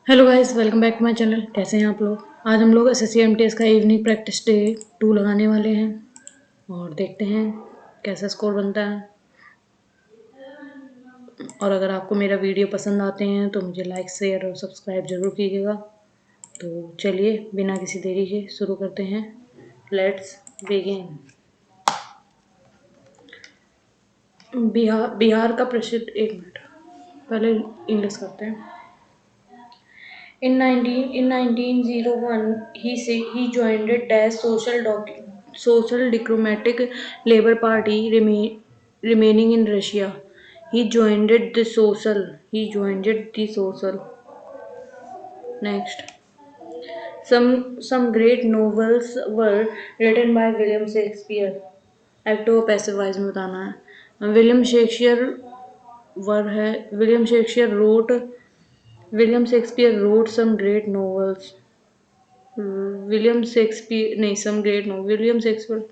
Hello guys, welcome back to my channel. कैसे हैं आप लोग? आज हम लोग एसएससी एमटीएस का इवनिंग प्रैक्टिस डे 2 लगाने वाले हैं और देखते हैं कैसा स्कोर बनता है। और अगर आपको मेरा वीडियो पसंद आते हैं तो मुझे लाइक शेयर और सब्सक्राइब ज़रूर कीजिएगा। तो चलिए बिना किसी देरी के शुरू करते हैं। Let's begin. बिहार का प्रसिद्ध, एक मिनट पहले इंग्लिश करते हैं। In 1901, he joined the Social Democratic Labour Party, remaining in Russia. He joined the social. Next, some great novels were written by William Shakespeare. Active और पैसिव वॉइस में बताना है। William Shakespeare wrote some great novels. William Shakespeare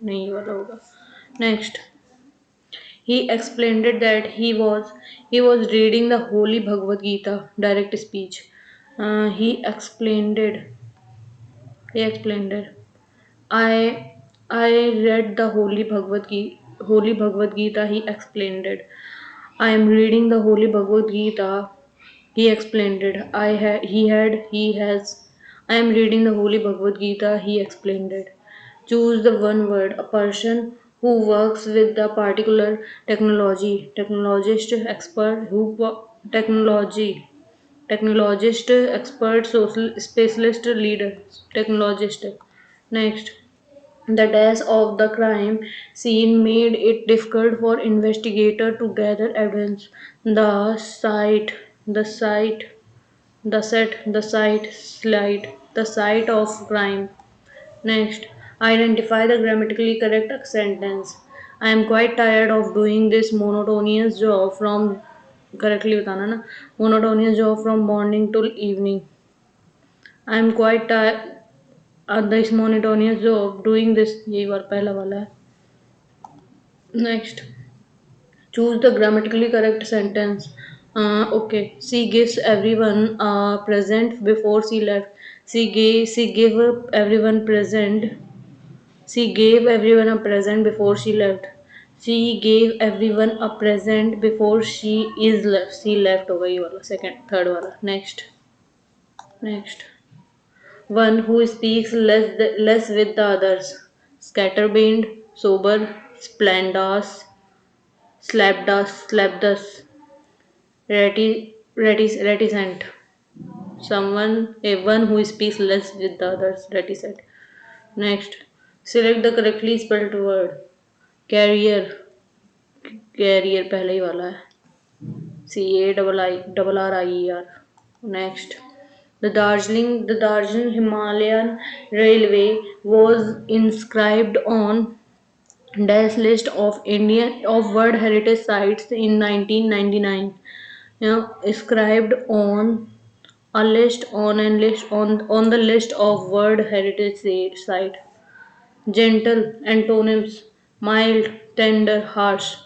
नहीं, ये वाला होगा। Next, he explained that he was reading the holy Bhagavad Gita direct speech. He explained I read the holy Bhagavad Gita. He explained it. I am reading the holy Bhagavad Gita. He explained it. He has. I am reading the holy Bhagavad Gita. He explained it. Choose the one word. A person who works with the particular technology. Technology. Technologist, expert, social specialist, leader. Technologist. Next. The dash of the crime scene made it difficult for investigators to gather evidence. The site, the site, the site of crime. Next, identify the grammatically correct sentence. I am quite tired of doing this monotonous job from correctly बताना ना, monotonous job from morning till evening. I am quite tired this monotonous job doing this, यही बार पहला वाला है। Next, choose the grammatically correct sentence. Okay, she gives everyone a present before she left. She gave everyone present. She gave everyone a present before she left. She gave everyone a present before she is left. She left होगा ये वाला, second, third वाला. Next. One who speaks less with the others. Scatterbrained, sober, slapdash, reticent. One who speaks less with the others, reticent. Next, select the correctly spelled word. Carrier, carrier पहले ही वाला है. CARRIER. Next, the Darjeeling Himalayan Railway was inscribed on Dash list of World Heritage Sites in 1999. Inscribed on the list of World Heritage Site. Gentle antonyms: mild, tender, harsh.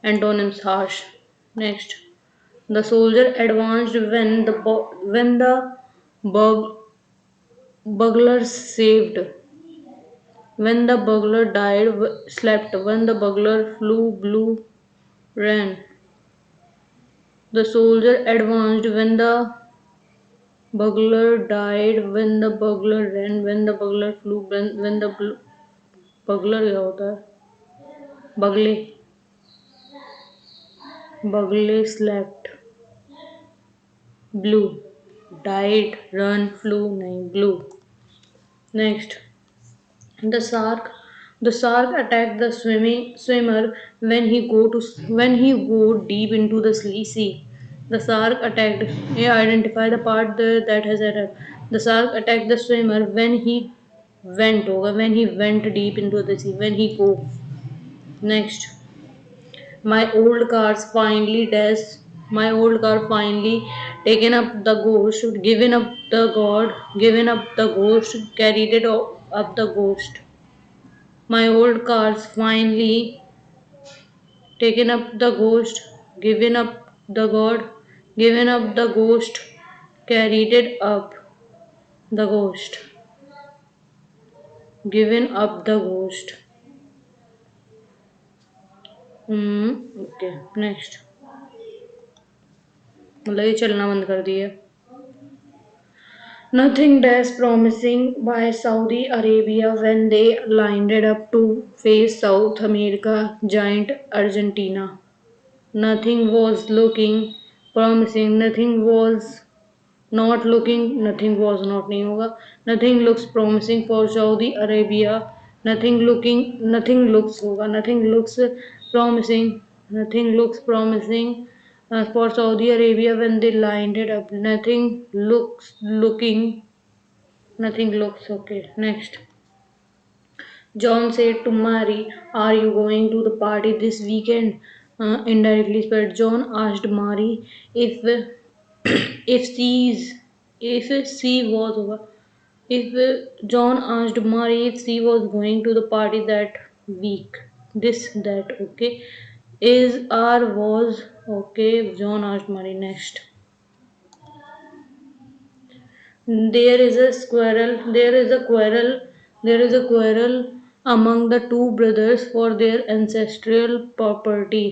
Antonyms: harsh. Next, the soldier advanced when the bug, burglar saved. When the burglar died, slept. When the burglar flew, blew, ran. The soldier advanced when the burglar died. When the burglar ran. When the burglar flew. When the burglar क्या होता है? बगले. Bugler slept. Blew. Died. Run. Flew. नहीं, blew. Next. The shark attacked the swimmer when he go deep into the sea. The shark attacked. Identify the part that has error. The shark attacked the swimmer when he went deep into the sea. When he go. Next, my old car's finally dash. My old car finally taken up the ghost, given up the ghost, carried it up the ghost. My old car's finally taken up the ghost, given up the god, given up the ghost, carried it up the ghost, given up the ghost. Okay, next. मतलब ये चलना बंद कर दिए. Nothing less promising by Saudi Arabia when they lined up to face South America giant Argentina. Nothing was looking promising, nothing was not looking, nothing was not नहीं होगा. Nothing looks promising for Saudi Arabia. Nothing looks होगा. Nothing looks promising, nothing looks promising for Saudi Arabia when they lined it up. Nothing looks okay. Next. John said to Mary, "Are you going to the party this weekend?" Indirectly said. John asked Mary if if she's if she was if John asked Mary if she was going to the party that week. This that okay. Is or was okay. John asked Mary. Next. There is a squirrel. There is a quarrel among the two brothers for their ancestral property.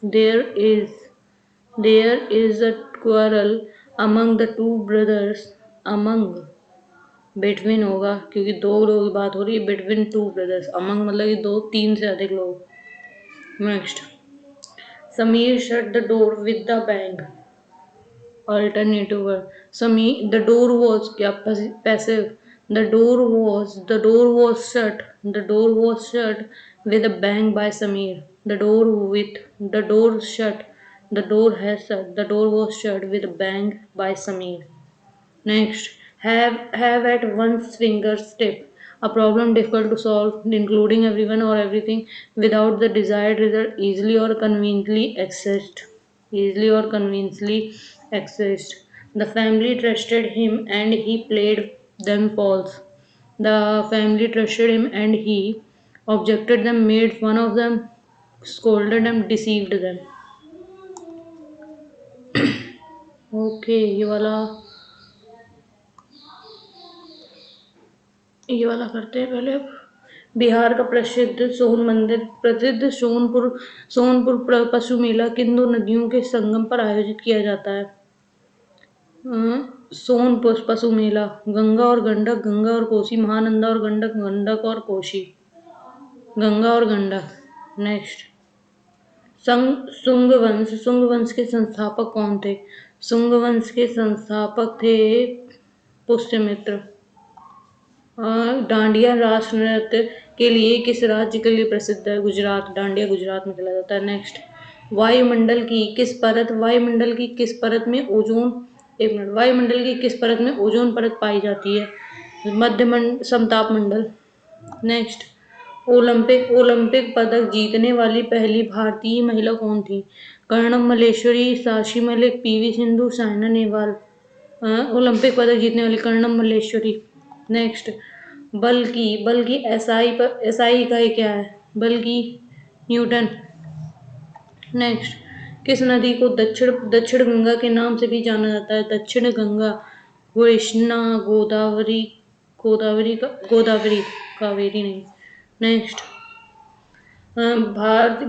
There is a quarrel among the two brothers. Among between होगा क्योंकि दो लोगों की बात हो रही है. Between two brothers. Among मतलब कि दो तीन से अधिक लोग. Next. Sameer shut the door with the bang. Alternative word. The door was क्या passive. The door was shut. The door was shut with a bang by Samir. The door shut. The door has shut. The door was shut with a bang by Samir. Next, have at one's fingertip a problem difficult to solve, including everyone or everything, without the desired result easily or conveniently accessed. Easily or conveniently accessed. The family trusted him and he played them false. The family trusted him and he objected them, made fun of them, scolded them, deceived them. Okay ये वाला करते हैं पहले. अब बिहार का प्रसिद्ध सोनपुर पशु मेला किन दो नदियों के संगम पर आयोजित किया जाता है. सोनपुर पशु मेला गंगा और गंडक, गंगा और कोसी, महानंदा और गंडक, गंडक और कोसी, गंगा और गंडक. नेक्स्ट. सुंग वंश के संस्थापक कौन थे. सुंग वंश के संस्थापक थे पुष्यमित्र. डांडिया राष्ट्र नृत्य के लिए किस राज्य के लिए प्रसिद्ध है. गुजरात. डांडिया गुजरात में खेला जाता है. नेक्स्ट. वायुमंडल की किस परत में ओजोन परत पाई जाती है. मध्य समताप मंडल. नेक्स्ट. ओलंपिक पदक जीतने वाली पहली भारतीय महिला कौन थी. कर्णम मल्लेश्वरी, साक्षी मलिक, पीवी सिंधु, साइना नेहवाल. ओलंपिक पदक जीतने वाली कर्णम मल्लेश्वरी. नेक्स्ट. बल की एसआई इकाई क्या है. बल की न्यूटन. नेक्स्ट. किस नदी को दक्षिण गंगा के नाम से भी जाना जाता है. दक्षिण गंगा. कृष्णा, गोदावरी कावेरी नहीं. नेक्स्ट.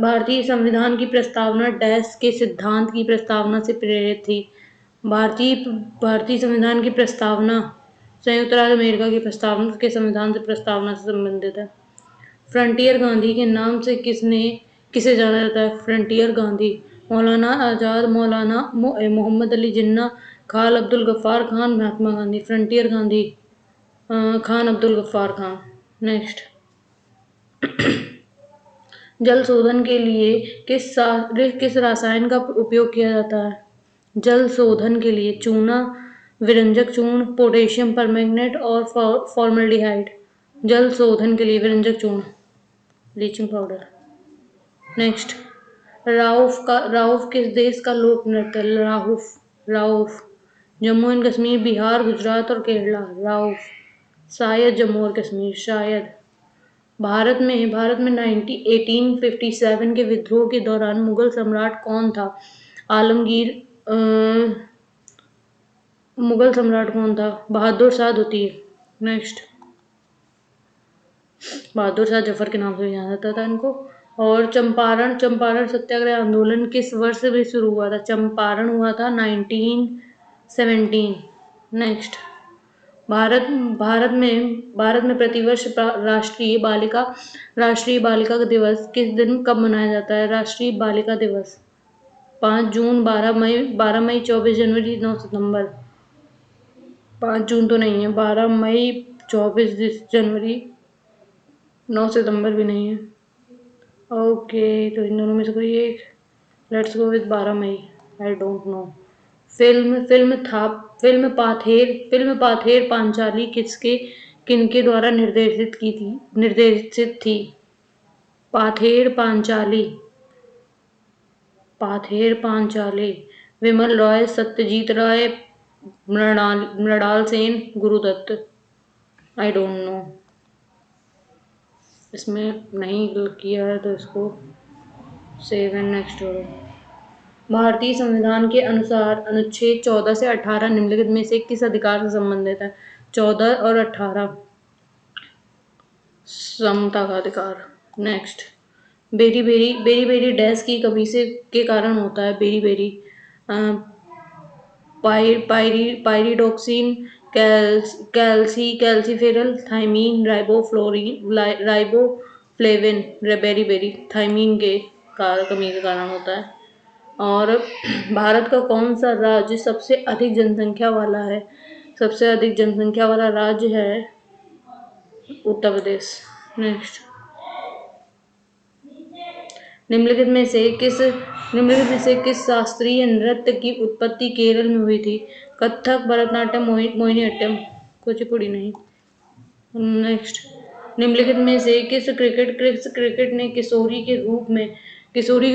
भारतीय संविधान की प्रस्तावना डैश के सिद्धांत की प्रस्तावना से प्रेरित थी. भारतीय संविधान की प्रस्तावना संयुक्त राज्य अमेरिका की प्रस्तावना के संविधान से प्रस्तावना से संबंधित है. फ्रंटियर गांधी के नाम से किसे जाना जाता है. फ्रंटियर गांधी. मौलाना आजाद, मौलाना मोहम्मद अली जिन्ना, खान अब्दुल गफ्फार खान, महात्मा गांधी. फ्रंटियर गांधी खान अब्दुल गफ्फार खान. नेक्स्ट. जल शोधन के लिए किस रसायन का उपयोग किया जाता है. जल शोधन के लिए चूना, विरंजक चूर्ण, पोटेशियम परमैंगनेट और फॉर्मल्डिहाइड. जल शोधन के लिए विरंजक चूर्ण, ब्लीचिंग पाउडर. नेक्स्ट. राउफ किस देश का लोक नृत्य है. राउफ जम्मू एंड कश्मीर, बिहार, गुजरात और केरला. राउफ शायद जम्मू और कश्मीर. शायद. भारत में 1857 के विद्रोह के दौरान मुगल सम्राट कौन था. आलमगीर मुगल सम्राट कौन था? बहादुर शाह द्वितीय। नेक्स्ट। बहादुर शाह जफर के नाम से भी जाना जाता था इनको। और चंपारण चंपारण सत्याग्रह आंदोलन किस वर्ष में शुरू हुआ था? चंपारण हुआ था 1917। नेक्स्ट। भारत भारत में प्रतिवर्ष राष्ट्रीय बालिका दिवस किस दिन कब मनाया जाता है? राष्ट्रीय बालिका दिवस 5 जून, 12 मई, 12 मई, 24 जनवरी, 9 सितंबर। 5 जून तो नहीं है, 12 मई, 24 जनवरी, 9 सितंबर भी नहीं है। ओके, तो इन दोनों में से कोई एक। Let's go with 12 May. I don't know. Film Pather Panchali किनके द्वारा निर्देशित थी? Pather Panchali Pather Panchali Bimal Roy, Satyajit Ray, Mrinal Sen, Guru Dutt. I don't know. इसमें नहीं किया है तो इसको सेव एंड नेक्स्ट करो। भारतीय संविधान के अनुसार अनुच्छेद 14 से 18 निम्नलिखित में से किस अधिकार से संबंधित है? 14 और 18 समता का अधिकार। नेक्स्ट। बेरी बेरी डैश की कमी से के कारण होता है? Beriberi pyridoxine, calciferol, thiamine, riboflavin. Beriberi thiamine के कमी के कारण होता है। और भारत का कौन सा राज्य सबसे अधिक जनसंख्या वाला है? सबसे अधिक जनसंख्या वाला राज्य है उत्तर प्रदेश। नेक्स्ट। निम्नलिखित में से किस शास्त्रीय नृत्य की उत्पत्ति केरल में हुई थी? कथक, भरतनाट्यम, मोहिनीअट्टम। कुचिपुड़ी नहीं। नेक्स्ट। निम्नलिखित में से किस क्रिकेट ने किशोरी के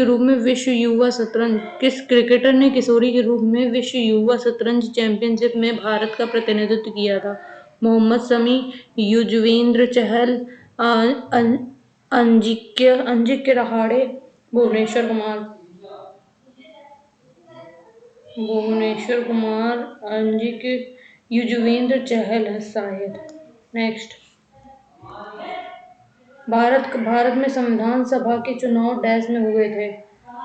रूप में विश्व युवा शतरंज किस क्रिकेटर ने किशोरी के रूप में विश्व युवा शतरंज चैंपियनशिप में भारत का प्रतिनिधित्व किया था? मोहम्मद शमी, युजवेंद्र चहल, अंजिक्य रहाणे, भुवनेश्वर कुमार, अंजिक्य, युजवेंद्र चहल है शायद। नेक्स्ट। भारत में संविधान सभा के चुनाव डैश में हुए थे?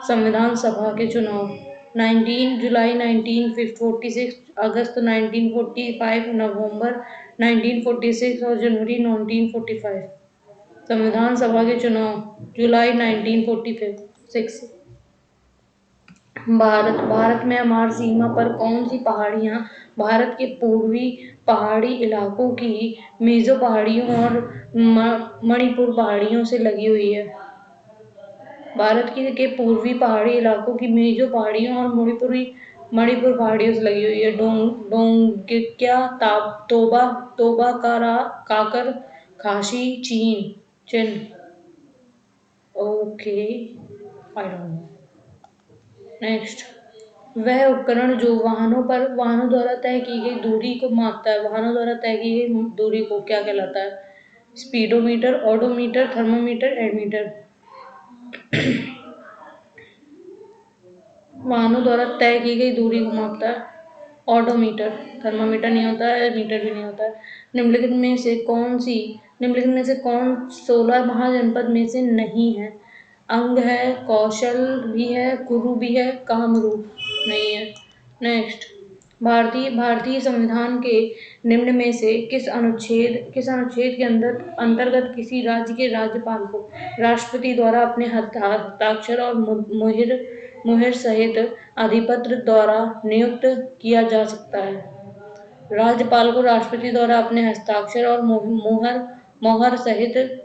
संविधान सभा के चुनाव 19 जुलाई 1946, अगस्त 1945, नवंबर 1946 और जनवरी 1945। संविधान सभा के चुनाव जुलाई 1946। भारत म्यांमार सीमा पर कौन सी पहाड़ियाँ भारत के पूर्वी पहाड़ी इलाकों की मेजो पहाड़ियों और मणिपुर पहाड़ियों से लगी हुई है? भारत के पूर्वी पहाड़ी इलाकों की मेजो पहाड़ियों और मणिपुर पहाड़ियों से लगी हुई है। डोंगिक्या, Toba Kakar, Khasi, Chin. Okay, I don't know. Next. वह उपकरण जो वाहनों द्वारा तय की गई दूरी को मापता है, वाहनों द्वारा तय की गई दूरी को क्या कहलाता है? Speedometer, odometer, thermometer, ammeter. वाहनों द्वारा तय की गई दूरी को मापता है ऑडोमीटर। थर्मामीटर नहीं होता है, मीटर भी नहीं होता है। निम्नलिखित में से कौन 16 महाजनपद में से नहीं है? अंग है, कौशल भी है, कुरु भी है, कामरूप नहीं है। नेक्स्ट। भारतीय संविधान के निम्न में से किस अनुच्छेद के अंतर्गत किसी राज्य के राज्यपाल को राष्ट्रपति द्वारा अपने हस्ताक्षर और मुहर सहित अधिपत्र द्वारा नियुक्त किया जा सकता है? राज्यपाल को राष्ट्रपति द्वारा अपने हस्ताक्षर और मोहर सहित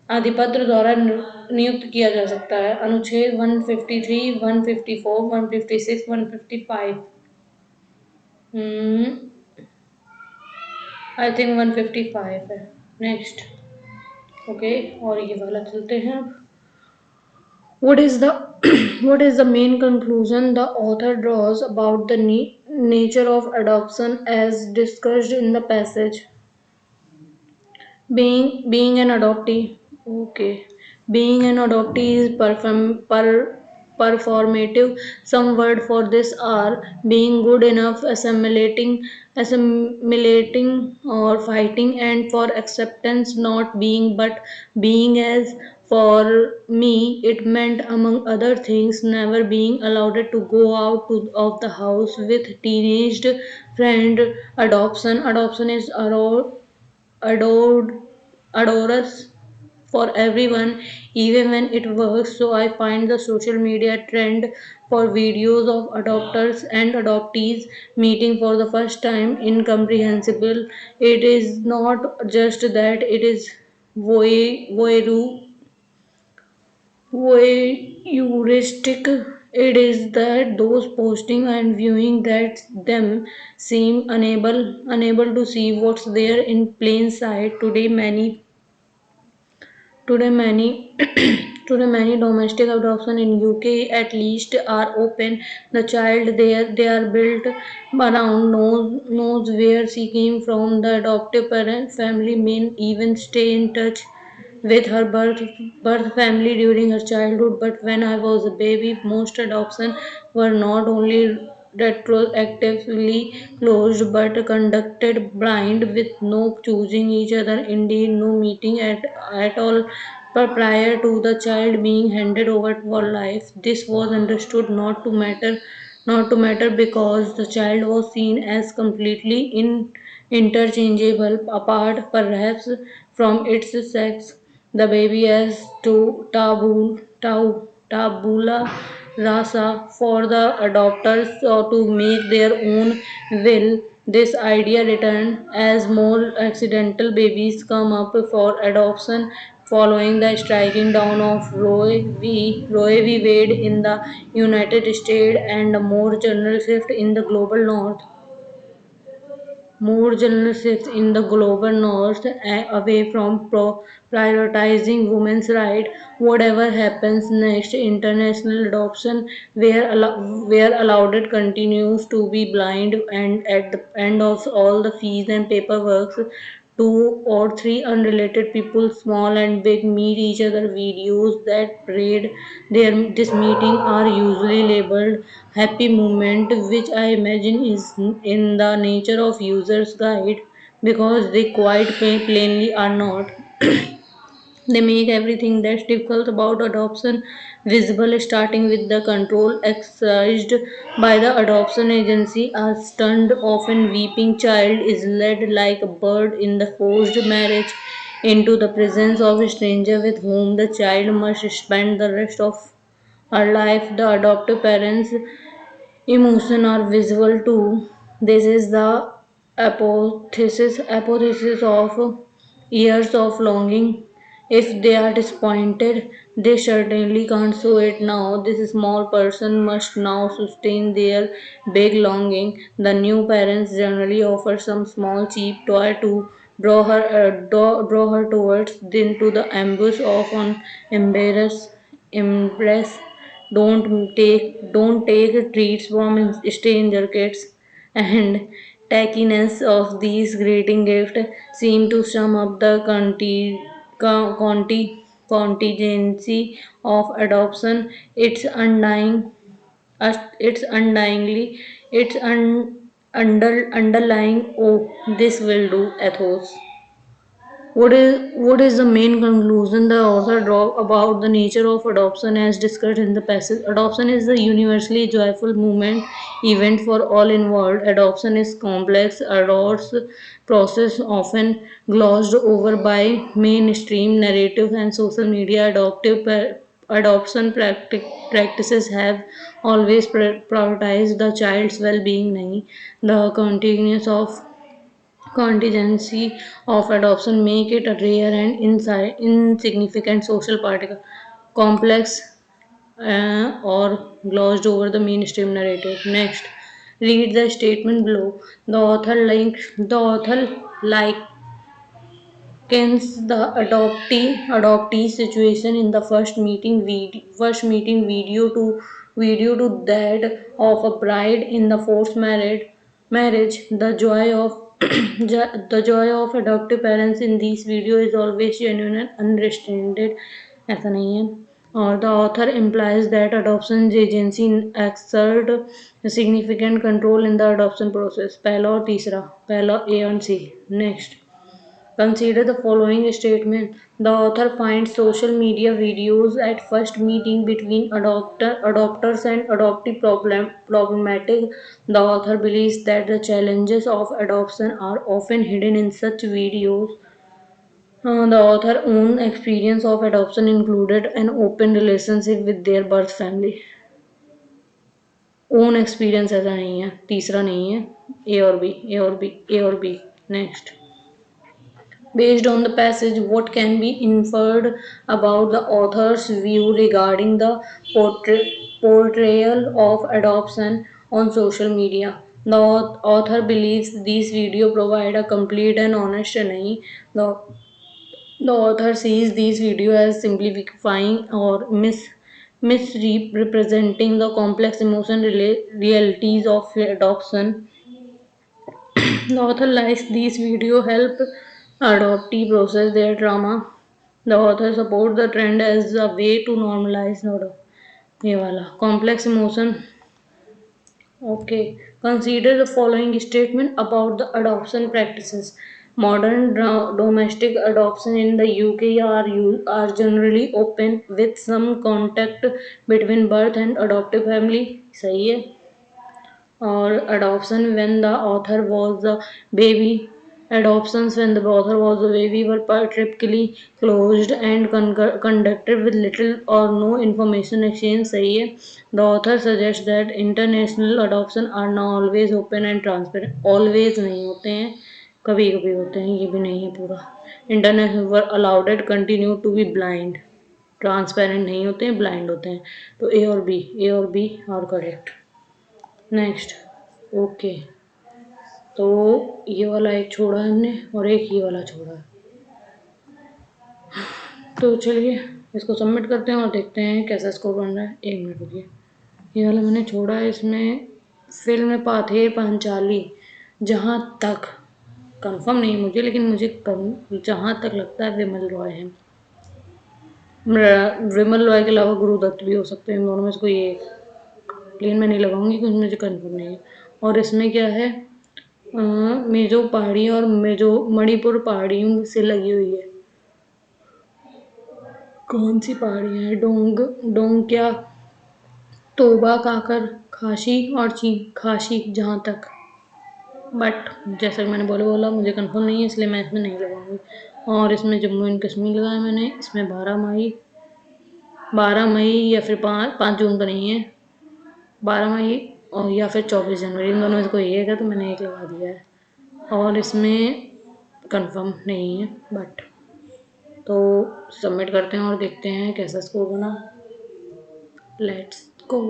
अधिपत्र द्वारा नियुक्त किया जा सकता है? अनुच्छेद 153, 154, 156, 155। आई थिंक 155 है। नेक्स्ट। ओके, और ये वाला चलते हैं अब। What is the what is the main conclusion the author draws about the nature of adoption as discussed in the passage? Being an adoptee. Okay. Being an adoptee is performative. Some word for this are being good enough, assimilating or fighting, and for acceptance, not being but being. As for me, it meant, among other things, never being allowed to go of the house with teenaged friend. Adoption is adored adorous for everyone, even when it works. So I find the social media trend for videos of adopters and adoptees meeting for the first time incomprehensible. It is not just that it is voyeuristic. It is that those posting and viewing that them seem unable to see what's there in plain sight. Today many today many domestic adoption in UK at least are open. The child there they are built around knows where she came from. The adoptive parent family may even stay in touch with her birth family during her childhood. But when I was a baby, most adoptions were not only retroactively closed but conducted blind with no choosing each other, indeed no meeting at all prior to the child being handed over for life. This was understood not to matter because the child was seen as completely interchangeable, apart perhaps from its sex. The baby as to tabula rasa for the adopters or to make their own will. This idea returned as more accidental babies come up for adoption following the striking down of Roe v. Wade in the United States and a more general shifts in the global north away from prioritizing women's rights. Whatever happens next, international adoption, where allowed, it continues to be blind, and at the end of all the fees and paperwork, two or three unrelated people, small and big, meet each other. Videos that parade this meeting are usually labeled happy moment, which I imagine is in the nature of user's guide because they quite plainly are not. They make everything that's difficult about adoption visible, starting with the control exercised by the adoption agency. A stunned, often weeping child is led like a bird in the forced marriage into the presence of a stranger with whom the child must spend the rest of her life. The adoptive parents emotion are visible too. This is the apotheosis of years of longing. If they are disappointed, they certainly can't show it now. This small person must now sustain their big longing. The new parents generally offer some small cheap toy to draw her towards into the ambush of an embrace. Don't take treats from stranger kids. And tackiness of these greeting gifts seem to sum up the contingency of adoption. It's undyingly, it's underlying. Oh, this will do, ethos. What is the main conclusion the author draw about the nature of adoption as discussed in the passage? Adoption is a universally joyful event for all involved. Adoption is complex, arduous process often glossed over by mainstream narrative and social media. Adoption practices have always prioritized the child's well-being. नहीं, the continuous of contingency of adoption make it a rare and insignificant social particle, complex or glossed over the mainstream narrative. Next, read the statement below. The author likens the adoptee situation in the first meeting video to that of a bride in the forced marriage. The joy of adoptive parents in these video is always genuine and unrestrained. ऐसा नहीं है. और the author implies that adoption agency exert significant control in the adoption process. पहला और तीसरा, पहला A और C. Next, consider the following statement. The author finds social media videos at first meeting between adopters and adoptee problematic. The author believes that the challenges of adoption are often hidden in such videos. The author's own experience of adoption included an open relationship with their birth family. Own experience ऐसा नहीं है, तीसरा नहीं है, ए और B, A और B, A और B. Next, based on the passage, what can be inferred about the author's view regarding the portrayal of adoption on social media? The author believes these videos provide a complete and honest नहीं. The author sees these videos as simplifying or misrepresenting the complex emotion realities of adoption. The author likes these videos help adoptee process their trauma. The author supports the trend as a way to normalize ये वाला complex emotion. Okay. Consider the following statement about the adoption practices. Modern domestic adoption in the UK are generally open with some contact between birth and adoptive family. सही है. Or adoption when the author was a baby. Adoptions when the author was a baby were typically closed and conducted with little or no information exchange. सही है. The author suggests that international adoption are now always open and transparent. Always नहीं होते हैं, कभी कभी होते हैं, ये भी नहीं है पूरा. International were allowed and continue to be blind. Transparent नहीं होते हैं, ब्लाइंड होते हैं. तो ए और B are correct. Next. Okay, तो ये वाला एक छोड़ा है हमने और एक ये वाला छोड़ा है. तो चलिए इसको सबमिट करते हैं और देखते हैं कैसा स्कोर बन रहा है. 1 मिनट रुकिए. ये वाला मैंने छोड़ा है. इसमें फिल्म पाथेर पांचाली, जहाँ तक कंफर्म नहीं मुझे, लेकिन मुझे जहाँ तक लगता है विमल रॉय है. विमल रॉय के अलावा गुरुदत्त भी हो सकते हैं. इन दोनों में से कोई एक, लेकिन मैं नहीं लगाऊंगी क्योंकि मुझे कंफर्म नहीं है. और इसमें क्या है, मेजो पहाड़ी और मणिपुर पहाड़ी से लगी हुई है. कौन सी पहाड़ी है? डोंग क्या, तोबा, काकर, खासी और खासी, जहाँ तक. बट जैसा कि मैंने बोला मुझे कंफर्म नहीं है, इसलिए मैं इसमें नहीं लगाऊंगी. और इसमें जम्मू एंड कश्मीर लगाया मैंने. इसमें 12 मई या फिर 5 जून तो नहीं है, 12 मई और या फिर 24 जनवरी, इन दोनों में से कोई एक है, तो मैंने एक लगा दिया है. और इसमें कंफर्म नहीं है. बट तो सबमिट करते हैं और देखते हैं कैसा स्कोर बना. Let's go.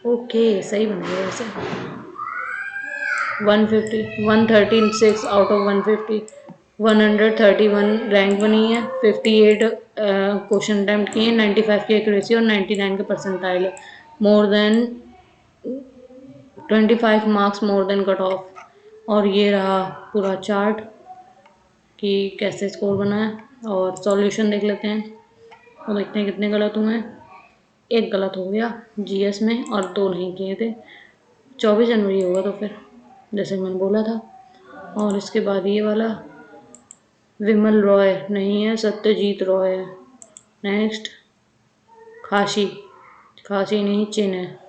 ओके, सही बन गया वैसे. 136 आउट ऑफ 150, 131 रैंक बनी है. 58 क्वेश्चन अटैम्प्ट किए, 95 की एक्यूरेसी और 99 का परसेंटाइल है. More than 25 marks more than cut off. और ये रहा पूरा चार्ट कि कैसे स्कोर बना है. और सॉल्यूशन देख लेते हैं और देखते हैं कितने गलत हुए हैं. एक गलत हो गया जीएस में और 2 नहीं किए थे. 24 जनवरी होगा तो फिर, जैसे मैंने बोला था. और इसके बाद ये वाला विमल रॉय नहीं है, सत्यजीत रॉय है. नेक्स्ट, खासी नहीं, चिन है.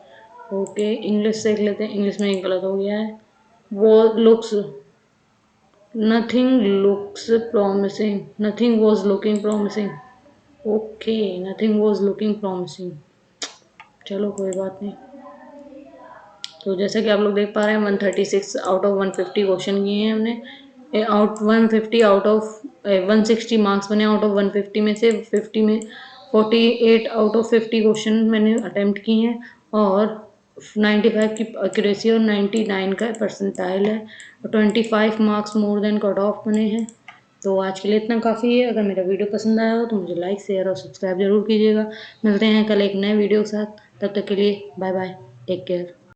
ओके, इंग्लिश देख लेते हैं. इंग्लिश में एक गलत हो गया है. वो looks, nothing looks promising, nothing was looking promising. Okay, nothing was looking promising. चलो कोई बात नहीं. तो जैसा कि आप लोग देख पा रहे हैं 136 आउट ऑफ 150 क्वेश्चन किए हैं हमने. 150 आउट ऑफ 160 मार्क्स बने आउट ऑफ 150 में से. 50 में 48 आउट ऑफ 50 क्वेश्चन मैंने अटेम्प्ट किए हैं. और 95 की एक्यूरेसी और 99 का परसेंटाइल है. और 25 marks more than cut off बने हैं. तो आज के लिए इतना काफ़ी है. अगर मेरा वीडियो पसंद आया हो तो मुझे लाइक, शेयर और सब्सक्राइब जरूर कीजिएगा. मिलते हैं कल एक नए वीडियो के साथ. तब तक के लिए बाय बाय, टेक केयर.